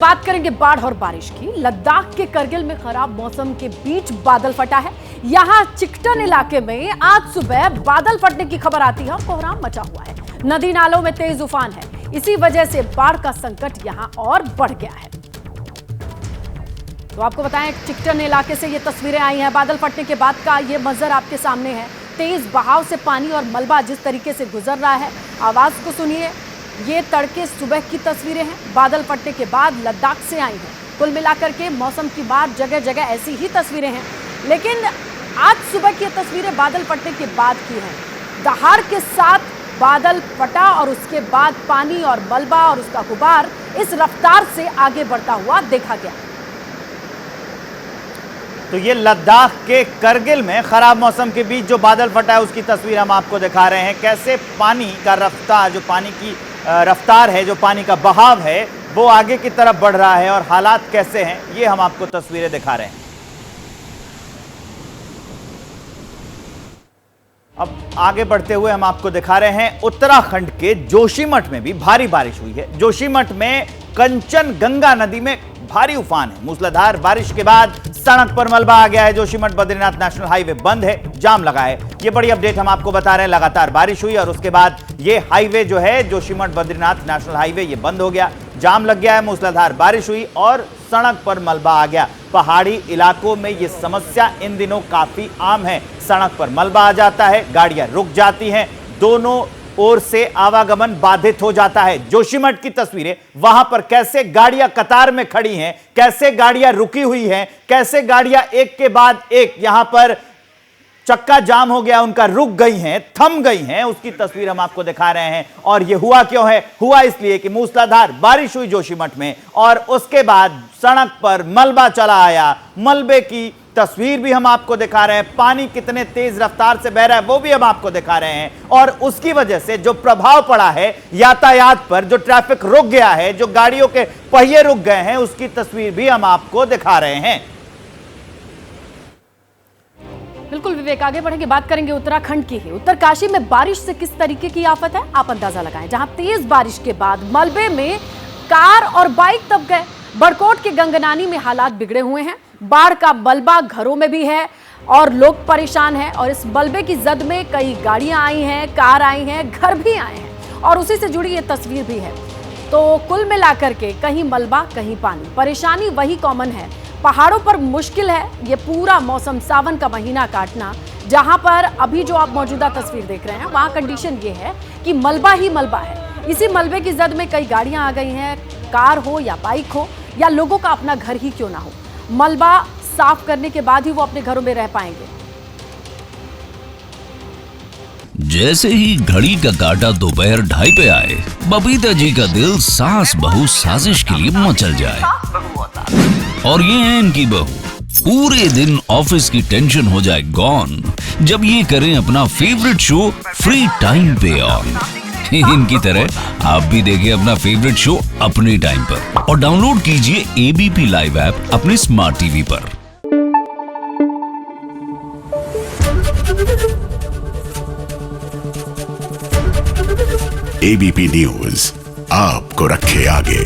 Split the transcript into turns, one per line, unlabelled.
बात करेंगे बाढ़ और बारिश की। लद्दाख के करगिल में खराब मौसम के बीच बादल फटा है। यहां चिकटन इलाके में आज सुबह बादल फटने की खबर आती है और कोहराम मचा हुआ है। नदी नालों में तेज उफान है। इसी वजह से बाढ़ का संकट यहां और बढ़ गया है। तो आपको बताएं, चिकटन इलाके से ये तस्वीरें आई हैं। बादल फटने के बाद का ये मंजर आपके सामने है। तेज बहाव से पानी और मलबा जिस तरीके से गुजर रहा है, आवाज को सुनिए। ये तड़के सुबह की तस्वीरें हैं। बादल फटने के बाद लद्दाख से आई हैं। कुल मिलाकर के मौसम की बात जगह जगह ऐसी ही तस्वीरें हैं, लेकिन आज सुबह की तस्वीरें बादल फटने के बाद की हैं। दहाड़ के साथ बादल फटा और उसके बाद पानी और मलबा और उसका गुबार इस रफ्तार से आगे बढ़ता हुआ देखा गया।
तो ये लद्दाख के करगिल में खराब मौसम के बीच जो बादल फटा है उसकी तस्वीर हम आपको दिखा रहे हैं। कैसे पानी का रफ्तार, जो पानी की रफ्तार है, जो पानी का बहाव है, वो आगे की तरफ बढ़ रहा है और हालात कैसे हैं ये हम आपको तस्वीरें दिखा रहे हैं। अब आगे बढ़ते हुए हम आपको दिखा रहे हैं उत्तराखंड के जोशीमठ में भी भारी बारिश हुई है। जोशीमठ में कंचनगंगा नदी में भारी उफान है। मूसलाधार बारिश के बाद सड़क पर मलबा आ गया है। जोशीमठ बद्रीनाथ नेशनल हाईवे बंद है, जाम लगा है। ये बड़ी अपडेट हम आपको बता रहे हैं। लगातार बारिश हुई और उसके बाद ये हाईवे जो है जोशीमठ बद्रीनाथ नेशनल हाईवे ये बंद हो गया, जाम लग गया है। मूसलाधार बारिश हुई और सड़क पर मलबा आ गया। पहाड़ी इलाकों में ये समस्या इन दिनों काफी आम है। सड़क पर मलबा आ जाता है, गाड़ियां रुक जाती हैं, दोनों ओर से आवागमन बाधित हो जाता है। जोशीमठ की तस्वीरें, वहां पर कैसे गाड़ियां कतार में खड़ी हैं, कैसे गाड़ियां रुकी हुई हैं, कैसे गाड़ियां एक के बाद एक यहां पर चक्का जाम हो गया, उनका रुक गई हैं, थम गई हैं, उसकी तस्वीर हम आपको दिखा रहे हैं। और यह हुआ क्यों है? हुआ इसलिए कि मूसलाधार बारिश हुई जोशीमठ में और उसके बाद सड़क पर मलबा चला आया। मलबे की तस्वीर भी हम आपको दिखा रहे हैं। पानी कितने तेज रफ्तार से बह रहा है वो भी हम आपको दिखा रहे हैं। और उसकी वजह से जो प्रभाव पड़ा है यातायात पर, जो ट्रैफिक रुक गया है, जो गाड़ियों के पहिए रुक गए हैं, उसकी तस्वीर भी हम आपको दिखा रहे हैं।
बिल्कुल विवेक, आगे बढ़ेंगे, बात करेंगे उत्तराखंड की ही। उत्तरकाशी में बारिश से किस तरीके की आफत है आप अंदाजा लगाएं। जहां तेज बारिश के बाद मलबे में कार और बाइक दब गए। बड़कोट के गंगनानी में हालात बिगड़े हुए हैं। बाढ़ का मलबा घरों में भी है और लोग परेशान हैं। और इस मलबे की जद में कई गाड़ियां आई हैं, कार आई हैं, घर भी आए हैं और उसी से जुड़ी ये तस्वीर भी है। तो कुल मिलाकर के कहीं मलबा कहीं पानी, परेशानी वही कॉमन है। पहाड़ों पर मुश्किल है ये पूरा मौसम, सावन का महीना काटना। जहां पर अभी जो आप मौजूदा तस्वीर देख रहे हैं वहां कंडीशन ये है कि मलबा ही मलबा है। इसी मलबे की जद में कई गाड़ियां आ गई हैं, कार हो या बाइक हो या लोगों का अपना घर ही क्यों ना हो। मलबा साफ करने के बाद ही वो अपने घरों में रह पाएंगे।
जैसे ही घड़ी का काटा दोपहर 2:30 पे आए, बबीता जी का दिल सास बहू साजिश के लिए मचल जाए। और ये है इनकी बहू, पूरे दिन ऑफिस की टेंशन हो जाए गॉन जब ये करें अपना फेवरेट शो फ्री टाइम पे ऑन। इनकी तरह आप भी देखिए अपना फेवरेट शो अपने टाइम पर और डाउनलोड कीजिए एबीपी लाइव ऐप अपने स्मार्ट टीवी पर।
एबीपी न्यूज आपको रखे आगे।